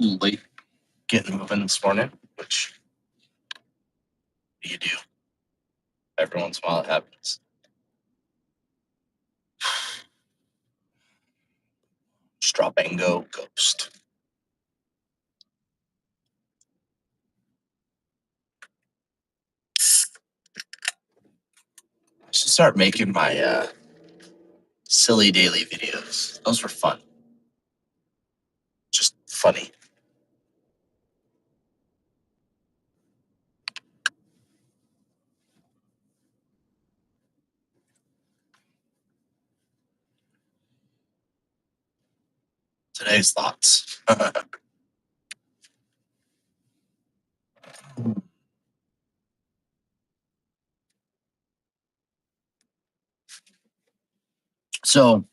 late getting moving this morning, which you do. Every once in a while it happens. Strabango Ghost. I should start making my silly daily videos. Those were fun. Just funny. Today's thoughts. So,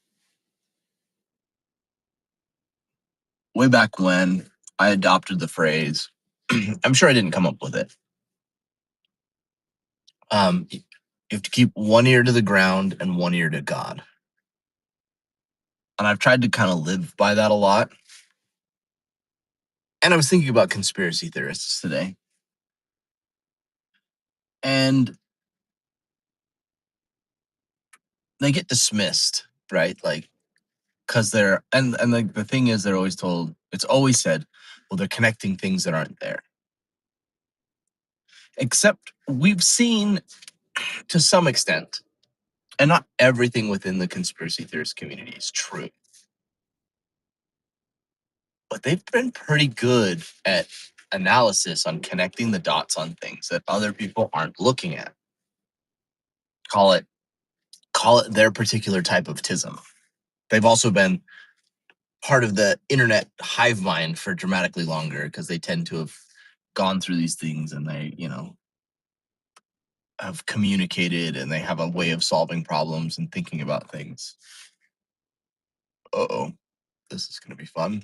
way back when I adopted the phrase, I'm sure I didn't come up with it. You have to keep one ear to the ground and one ear to God. And I've tried to kind of live by that a lot. And I was thinking about conspiracy theorists today. And they get dismissed, right? Like, because they're and like the thing is, they're always told, it's always said, well, they're connecting things that aren't there. Except we've seen to some extent, and not everything within the conspiracy theorist community is true, but they've been pretty good at analysis on connecting the dots on things that other people aren't looking at. Call it their particular type of tism. They've also been part of the internet hive mind for dramatically longer because they tend to have gone through these things and they, have communicated and they have a way of solving problems and thinking about things. Uh-oh, this is going to be fun.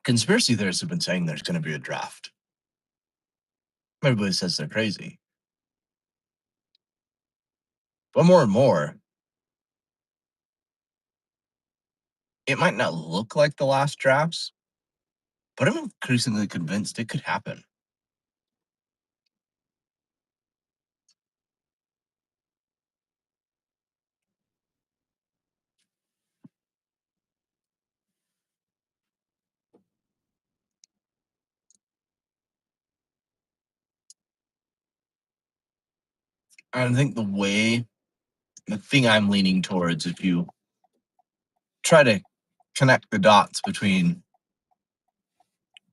Conspiracy theorists have been saying there's going to be a draft. Everybody says they're crazy. But more and more, it might not look like the last drafts, but I'm increasingly convinced it could happen. I think the thing I'm leaning towards, if you try to connect the dots between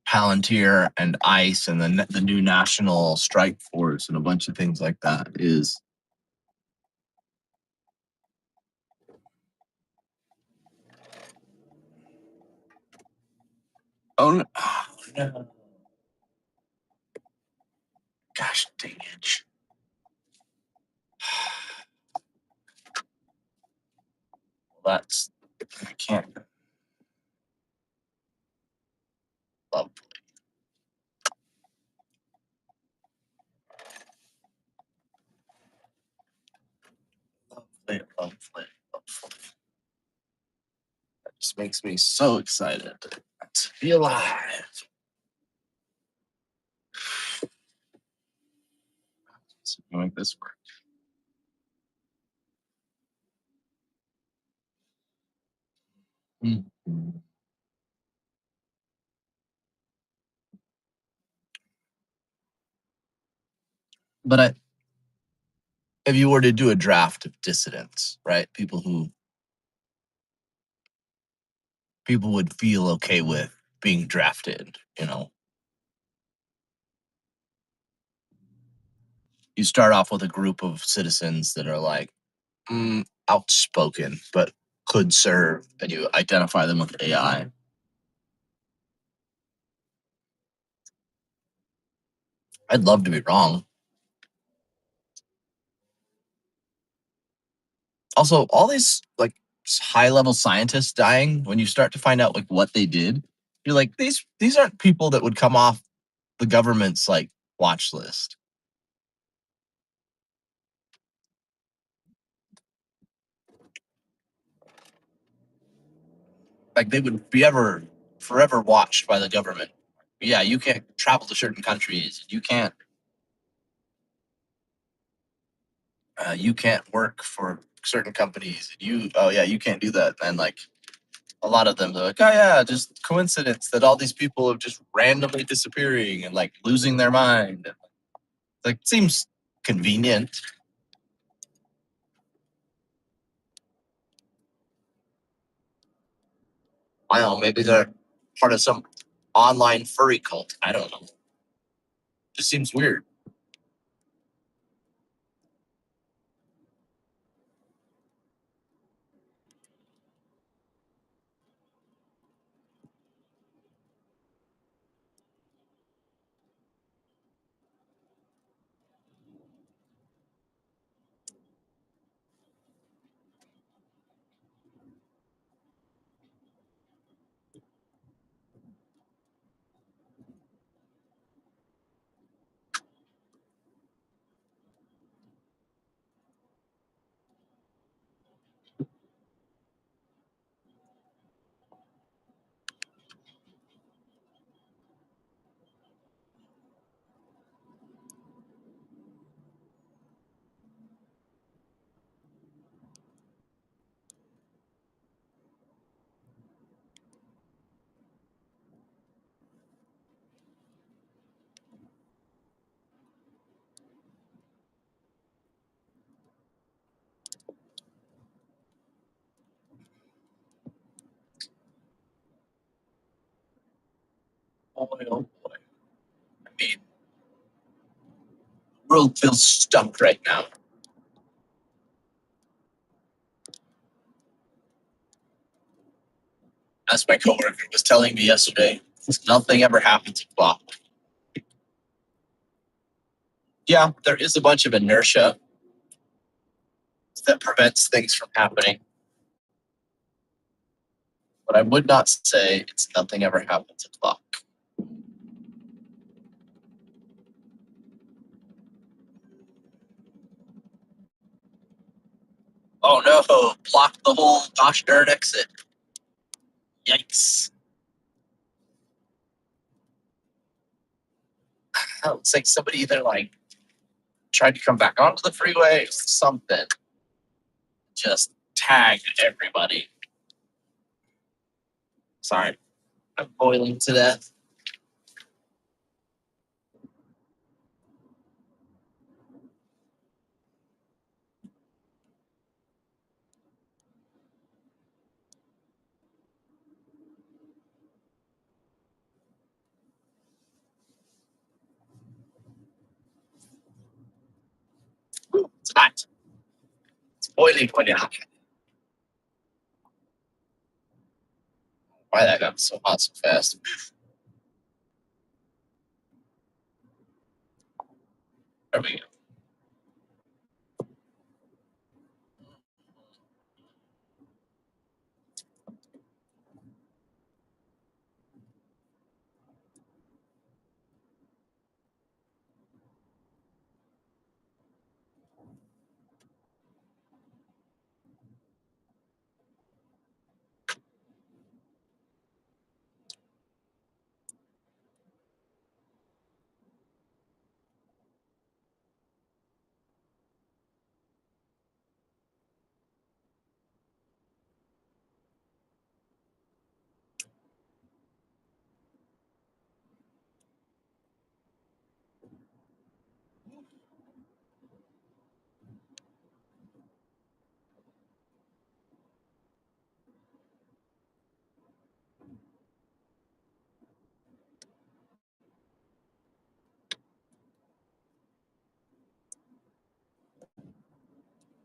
Palantir and ICE and the new National Strike Force and a bunch of things like that, is no. Gosh dang it. That's, I can't. Lovely. Lovely, lovely, lovely. That just makes me so excited to be alive. Let's make this work. Mm-hmm. But if you were to do a draft of dissidents, right? People would feel okay with being drafted, You start off with a group of citizens that are like outspoken, but could serve, and you identify them with AI. I'd love to be wrong. Also, all these like high-level scientists dying, when you start to find out like what they did, you're like, these aren't people that would come off the government's like watch list. Like they would be ever forever watched by the government. Yeah, you can't travel to certain countries. You can't work for certain companies. Oh yeah, you can't do that. And like a lot of them, they're like, oh yeah, just coincidence that all these people are just randomly disappearing and like losing their mind. Like seems convenient. I don't know, maybe they're part of some online furry cult. I don't know. Just seems weird. Boy, oh boy. I mean, the world feels stuck right now. As my coworker was telling me yesterday, nothing ever happens in Bach. Yeah, there is a bunch of inertia that prevents things from happening, but I would not say it's nothing ever happens in Bach. Oh no, blocked the whole gosh darn exit. Yikes. It's like somebody either like tried to come back onto the freeway or something. Just tagged everybody. Sorry, I'm boiling to death. It's hot. It's boiling when you're hot. Why that got so hot so fast? There we go.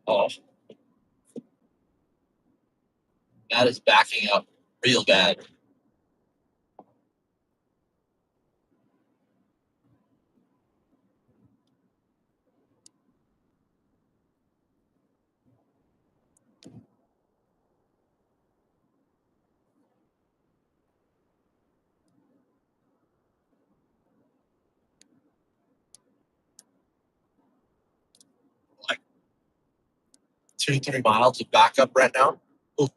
Oh, that is backing up real bad. Like 2 3 miles of backup right now. Ooh,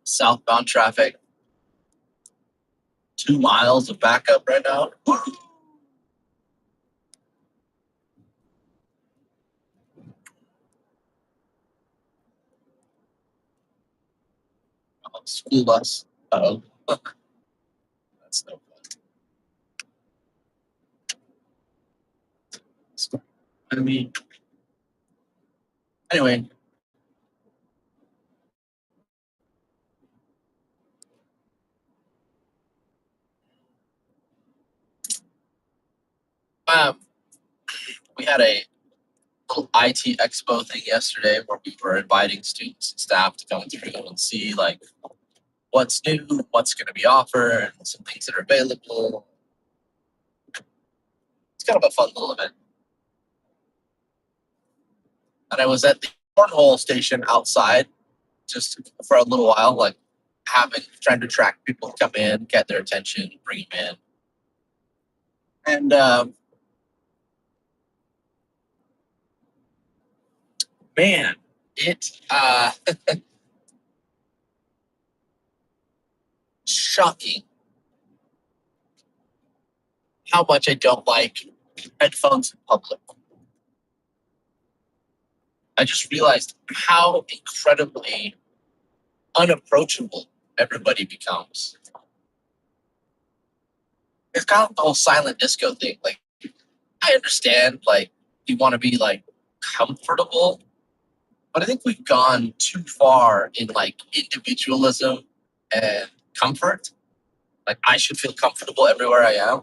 Southbound traffic, 2 miles of backup right now. School bus. Oh, that's no fun. I mean, anyway, um, we had a little IT expo thing yesterday where we were inviting students and staff to come through and see like what's new, what's going to be offered, and some things that are available. It's kind of a fun little event. And I was at the cornhole station outside just for a little while, like trying to attract people to come in, get their attention, bring them in. And man, it's shocking how much I don't like headphones in public. I just realized how incredibly unapproachable everybody becomes. It's kind of the whole silent disco thing. Like, I understand, like, you want to be like comfortable, but I think we've gone too far in like individualism and comfort. Like, I should feel comfortable everywhere I am.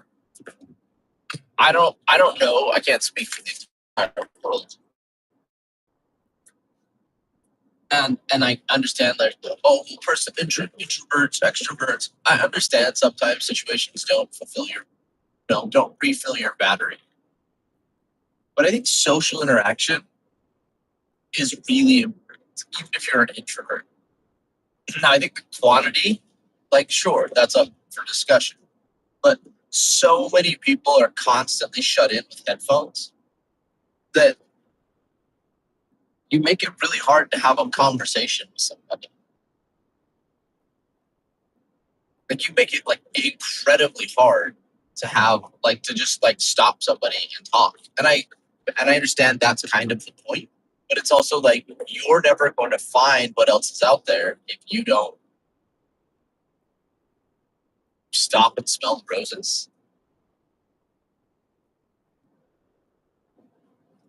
I don't know. I can't speak for the entire world. And I understand like person introverts, extroverts. I understand sometimes situations don't fulfill your don't refill your battery. But I think social interaction is really important, even if you're an introvert. Now I think the quantity, like sure, that's up for discussion. But so many people are constantly shut in with headphones that you make it really hard to have a conversation with somebody. Like you make it like incredibly hard to have like to just like stop somebody and talk. And I understand that's kind of the point, but it's also like you're never going to find what else is out there if you don't stop and smell the roses.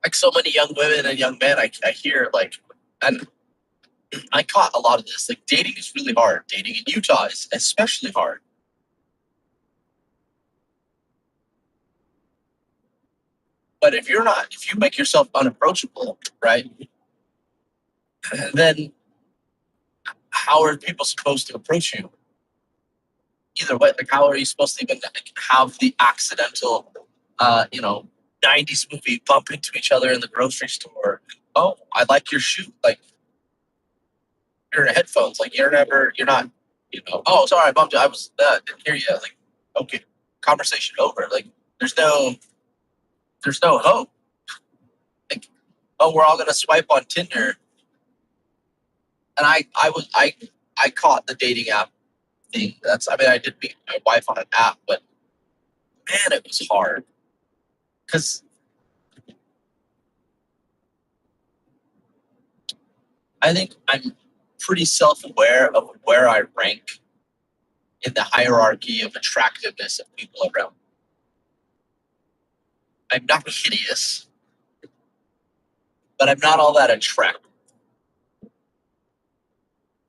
Like so many young women and young men, I hear like, and I caught a lot of this. Like dating is really hard. Dating in Utah is especially hard. But if you make yourself unapproachable, right, then how are people supposed to approach you? Either way, like how are you supposed to even like, have the accidental, uh, you know, 90s movie bump into each other in the grocery store? Oh, I like your shoe. Like you're in headphones. Like you're not, oh, sorry, I bumped you. I was, didn't hear you. Like, okay, conversation over. Like there's no hope. Like, oh, we're all going to swipe on Tinder. And I caught the dating app thing. I mean, I did meet my wife on an app, but man, it was hard because I think I'm pretty self aware of where I rank in the hierarchy of attractiveness of people around. I'm not hideous, but I'm not all that attractive.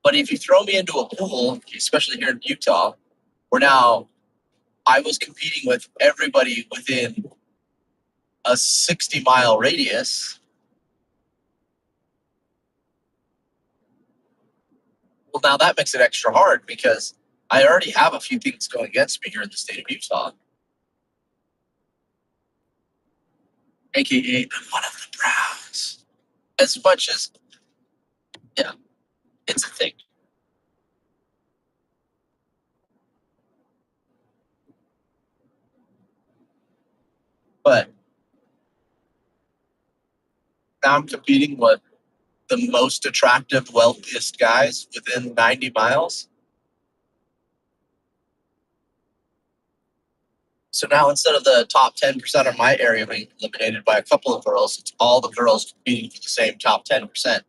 But if you throw me into a pool, especially here in Utah, where now I was competing with everybody within a 60-mile radius, well, now that makes it extra hard because I already have a few things going against me here in the state of Utah. AKA, I'm one of the Browns. As much as, yeah, it's a thing. But now I'm competing with the most attractive, wealthiest guys within 90 miles. So now instead of the top 10% of my area being eliminated by a couple of girls, it's all the girls competing for the same top 10%.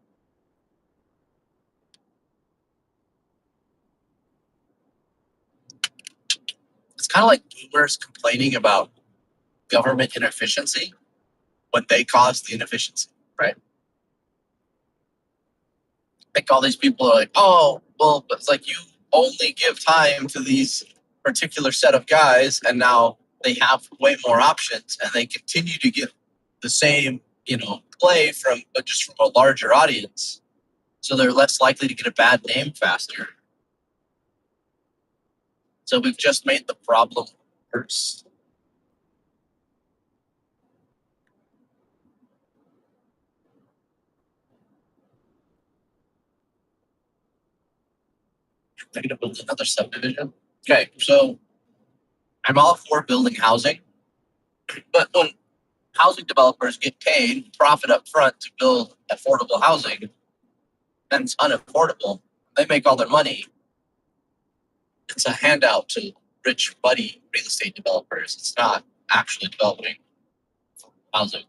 It's kind of like boomers complaining about government inefficiency when they cause the inefficiency, right? Like all these people are like, oh, well, it's like you only give time to these particular set of guys, and now they have way more options, and they continue to get the same, play from but just from a larger audience. So they're less likely to get a bad name faster. So we've just made the problem worse. They're going to build another subdivision. Okay, so I'm all for building housing, but when housing developers get paid profit up front to build affordable housing, then it's unaffordable. They make all their money. It's a handout to rich, buddy real estate developers. It's not actually developing housing.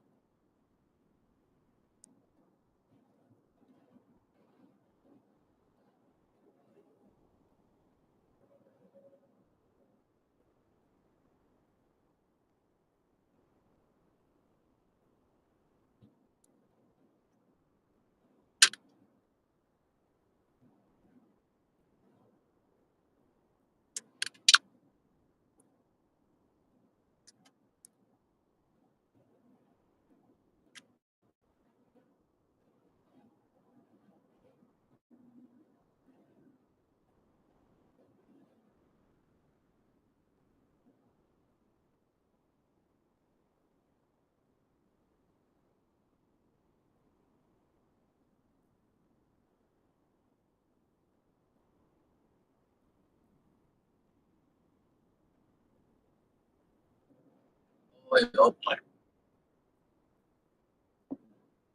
Oh my.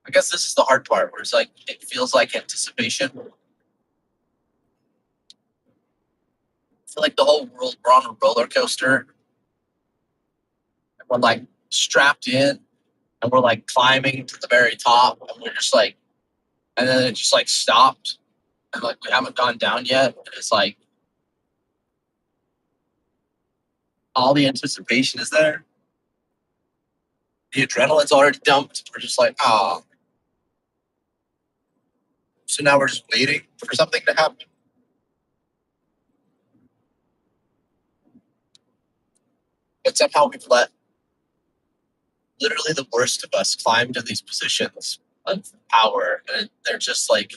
I guess this is the hard part where it's like it feels like anticipation. I feel like the whole world we're on a roller coaster and we're like strapped in and we're like climbing to the very top and we're just like and then it just like stopped and like we haven't gone down yet. And it's like all the anticipation is there. The adrenaline's already dumped. We're just like, oh. So now we're just waiting for something to happen. But somehow we've let literally the worst of us climb to these positions of power. And they're just like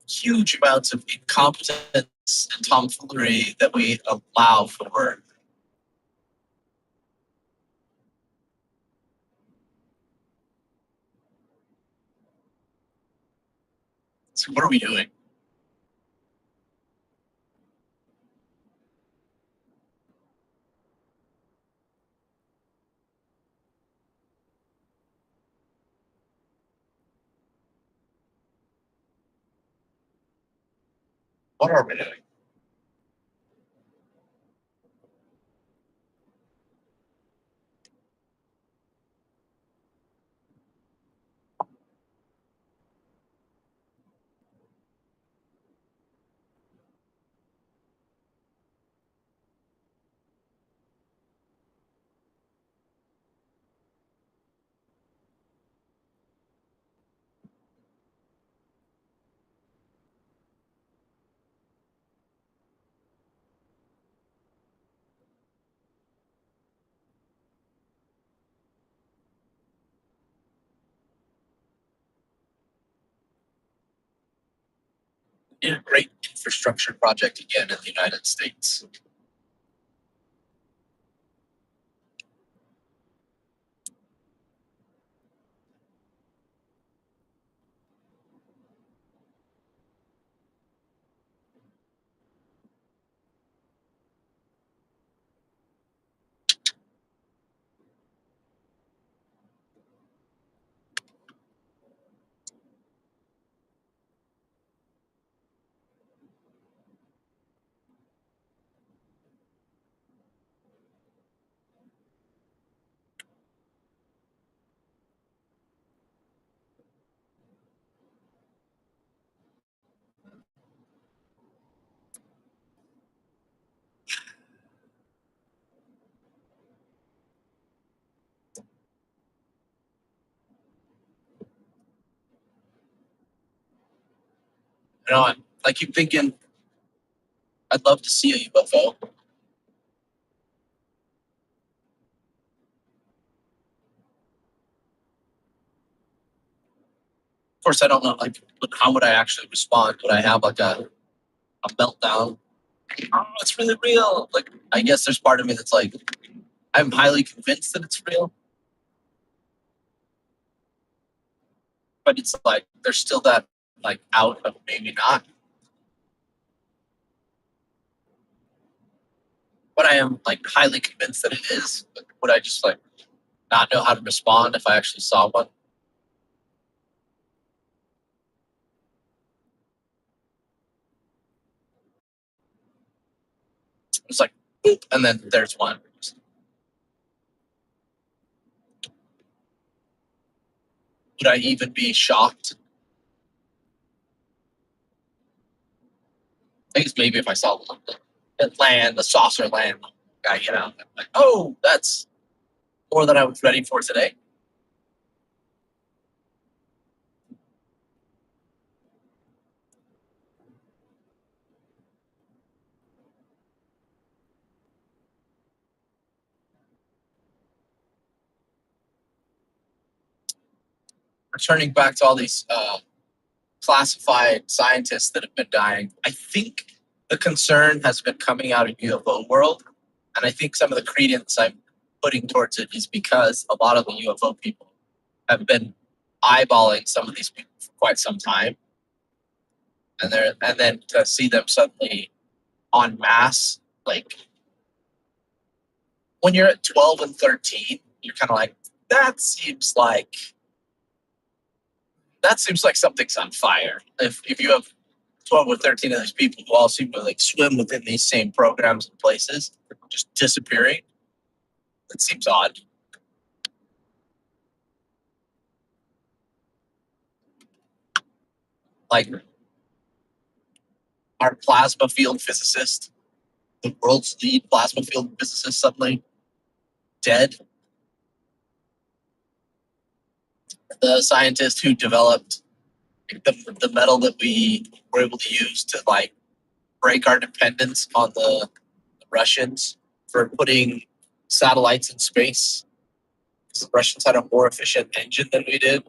huge amounts of incompetence and tomfoolery that we allow for. So what are we doing? What are we doing? In a great infrastructure project again in the United States. I keep thinking I'd love to see a UFO. Of course, I don't know. Like, how would I actually respond? Would I have like a meltdown? Oh, it's really real. Like, I guess there's part of me that's like, I'm highly convinced that it's real, but it's like there's still that like out of maybe not. But I am like highly convinced that it is. But would I just like not know how to respond if I actually saw one? It's like, boop, and then there's one. Would I even be shocked? I guess maybe if I saw it land, the saucer land, like, oh, that's more than I was ready for today. Returning back to all these classified scientists that have been dying, I think the concern has been coming out of UFO world, and I think some of the credence I'm putting towards it is because a lot of the UFO people have been eyeballing some of these people for quite some time, and then to see them suddenly en masse, like when you're at 12 and 13, you're kind of like, that seems like that seems like something's on fire. If you have 12 or 13 of these people who all seem to like swim within these same programs and places, just disappearing, it seems odd. Like our plasma field physicist, the world's lead plasma field physicist, suddenly dead. The scientist who developed the metal that we were able to use to like break our dependence on the Russians for putting satellites in space. The Russians had a more efficient engine than we did.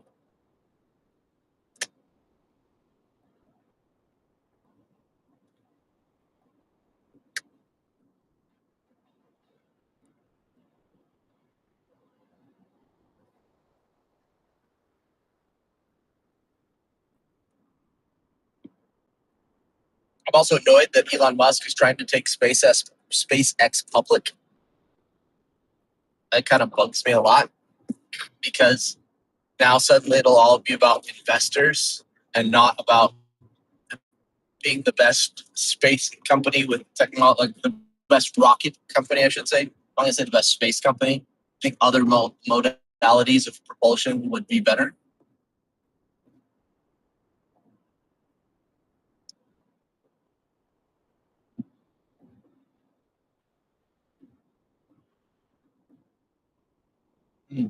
I'm also annoyed that Elon Musk is trying to take SpaceX public. That kind of bugs me a lot because now suddenly it'll all be about investors and not about being the best space company with technology, like the best rocket company, I should say. I'm going to say the best space company. I think other modalities of propulsion would be better. Hmm.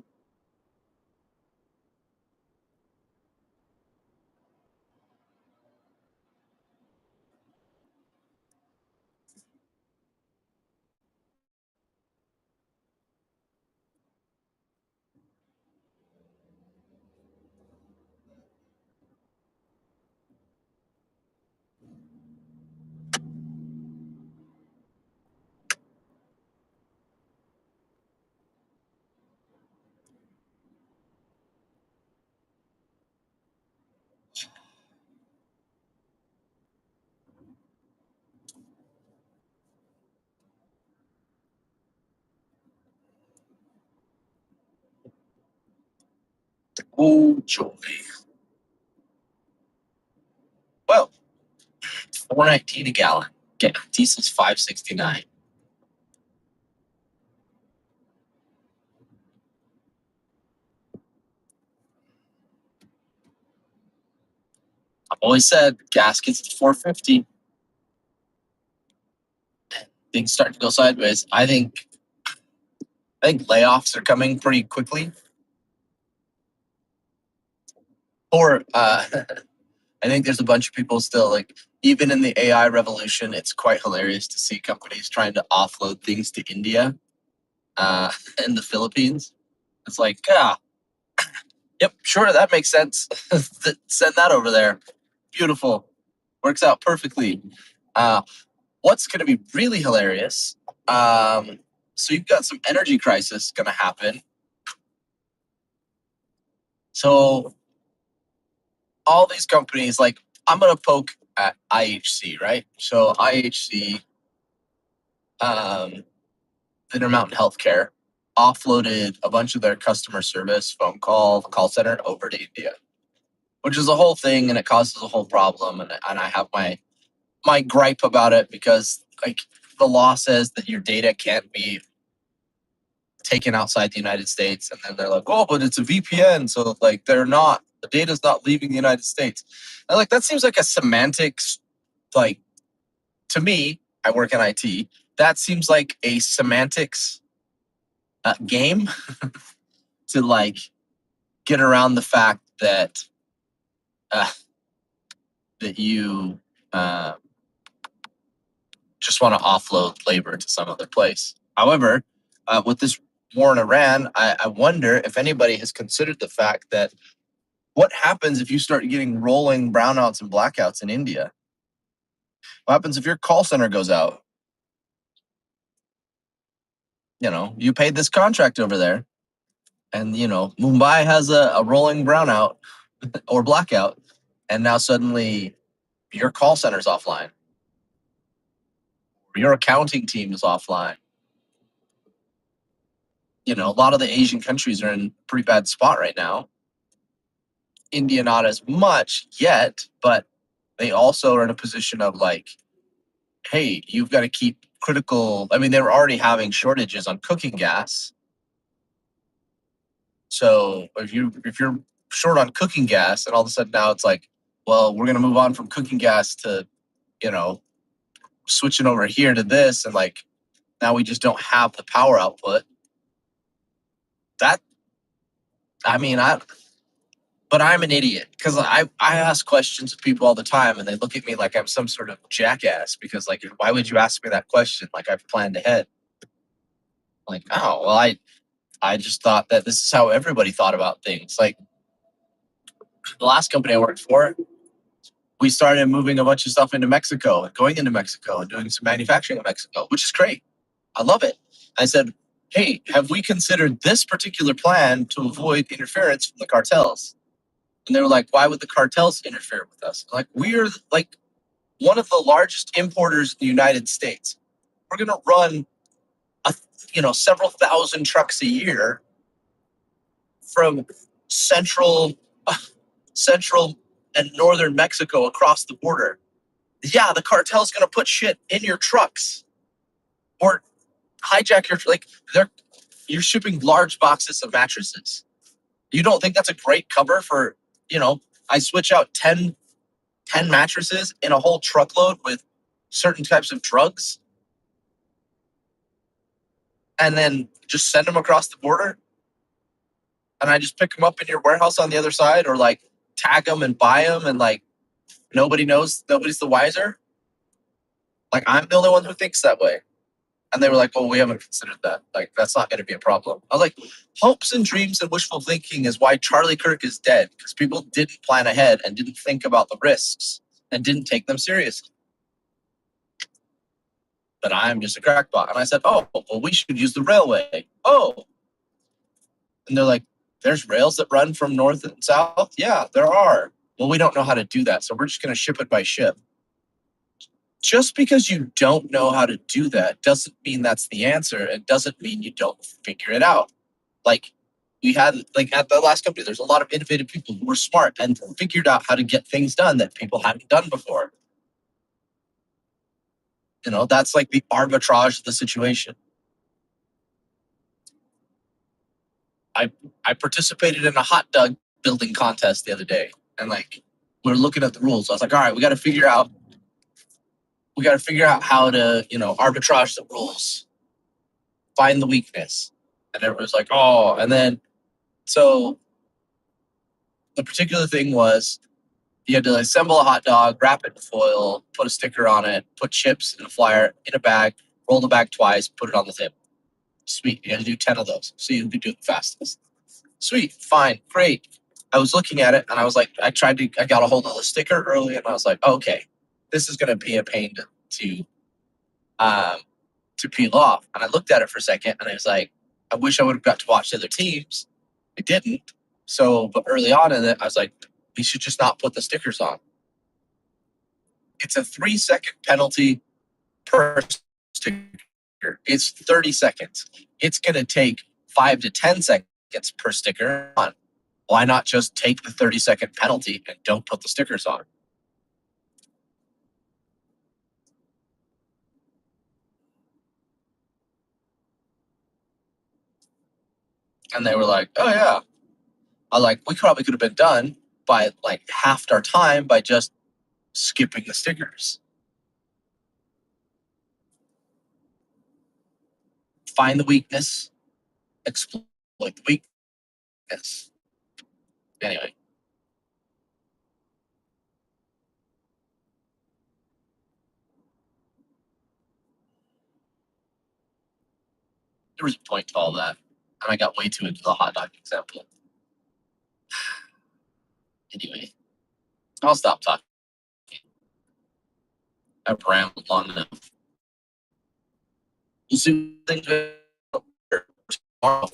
Oh, joy. Well, 419 a gallon. Okay, diesel's 569. I've always said gas gets to 450. Things start to go sideways. I think layoffs are coming pretty quickly. Or I think there's a bunch of people still like, even in the AI revolution, it's quite hilarious to see companies trying to offload things to India uh, and the Philippines. It's like, yep, sure, that makes sense. Send that over there. Beautiful. Works out perfectly. Uh, what's going to be really hilarious? So you've got some energy crisis going to happen. So all these companies, like I'm going to poke at IHC, right? So IHC, Intermountain Healthcare, offloaded a bunch of their customer service call center over to India, which is a whole thing, and it causes a whole problem. And I have my gripe about it because like the law says that your data can't be taken outside the United States, and then they're like, oh, but it's a VPN, so like the data's not leaving the United States. And like that seems like a semantics, like to me, I work in IT. That seems like a semantics game to like get around the fact that uh, that you uh, just want to offload labor to some other place. However, with this war in Iran, I wonder if anybody has considered the fact that what happens if you start getting rolling brownouts and blackouts in India? What happens if your call center goes out? You know, you paid this contract over there, and you know Mumbai has a rolling brownout or blackout, and now suddenly your call center's offline, or your accounting team is offline. You know, a lot of the Asian countries are in a pretty bad spot right now. India not as much yet, but they also are in a position of like, hey, you've got to keep critical. I mean, they were already having shortages on cooking gas. So if you're short on cooking gas, and all of a sudden now it's like, well, we're gonna move on from cooking gas to, you know, switching over here to this, and like now we just don't have the power output. That I mean, but I'm an idiot because I ask questions of people all the time, and they look at me like I'm some sort of jackass because like why would you ask me that question? Like I've planned ahead. Like, oh well, I just thought that this is how everybody thought about things. Like the last company I worked for, we started moving a bunch of stuff into Mexico and going into Mexico and doing some manufacturing in Mexico, which is great. I love it. I said, hey, have we considered this particular plan to avoid interference from the cartels? And they were like, why would the cartels interfere with us? Like, we're like one of the largest importers in the United States. We're going to run, several thousand trucks a year from central, central and northern Mexico across the border. Yeah, the cartel's going to put shit in your trucks or hijack your like. You're shipping large boxes of mattresses. You don't think that's a great cover for, I switch out ten mattresses in a whole truckload with certain types of drugs and then just send them across the border, and I just pick them up in your warehouse on the other side, or like tag them and buy them, and like nobody knows, nobody's the wiser. Like I'm the only one who thinks that way. And they were like, oh, we haven't considered that. Like, that's not going to be a problem. I was like, hopes and dreams and wishful thinking is why Charlie Kirk is dead, because people didn't plan ahead and didn't think about the risks and didn't take them seriously. But I'm just a crackpot. And I said, oh, well, we should use the railway. Oh. And they're like, there's rails that run from north and south? Yeah, there are. Well, we don't know how to do that. So we're just going to ship it by ship. Just because you don't know how to do that doesn't mean that's the answer. It doesn't mean you don't figure it out. Like we had, like at the last company, there's a lot of innovative people who were smart and figured out how to get things done that people hadn't done before. That's like the arbitrage of the situation. I participated in a hot dog building contest the other day, and like we are looking at the rules. I was like, all right, we got to figure out how to, arbitrage the rules, find the weakness. And everyone's like, oh, and then so the particular thing was You had to assemble a hot dog, wrap it in foil, put a sticker on it, put chips in a flyer in a bag, roll the bag twice, put it on the table. Sweet. You had to do 10 of those. So you could do it fastest. Sweet. Fine. Great. I was looking at it and I was like, I got a hold of the sticker early and I was like, okay, this is going to be a pain um, to peel off. And I looked at it for a second and I was like, I wish I would have got to watch the other teams. I didn't. So, but early on in it, I was like, we should just not put the stickers on. It's a 3-second penalty per sticker. It's 30 seconds. It's going to take 5 to 10 seconds per sticker on. Why not just take the 30-second penalty and don't put the stickers on? And they were like, oh, yeah. I was like, we probably could have been done by like half our time by just skipping the stickers. Find the weakness, exploit the weakness. Anyway, there was a point to all that. And I got way too into the hot dog example. Anyway, I'll stop talking. I've rambled long enough. We'll see things tomorrow.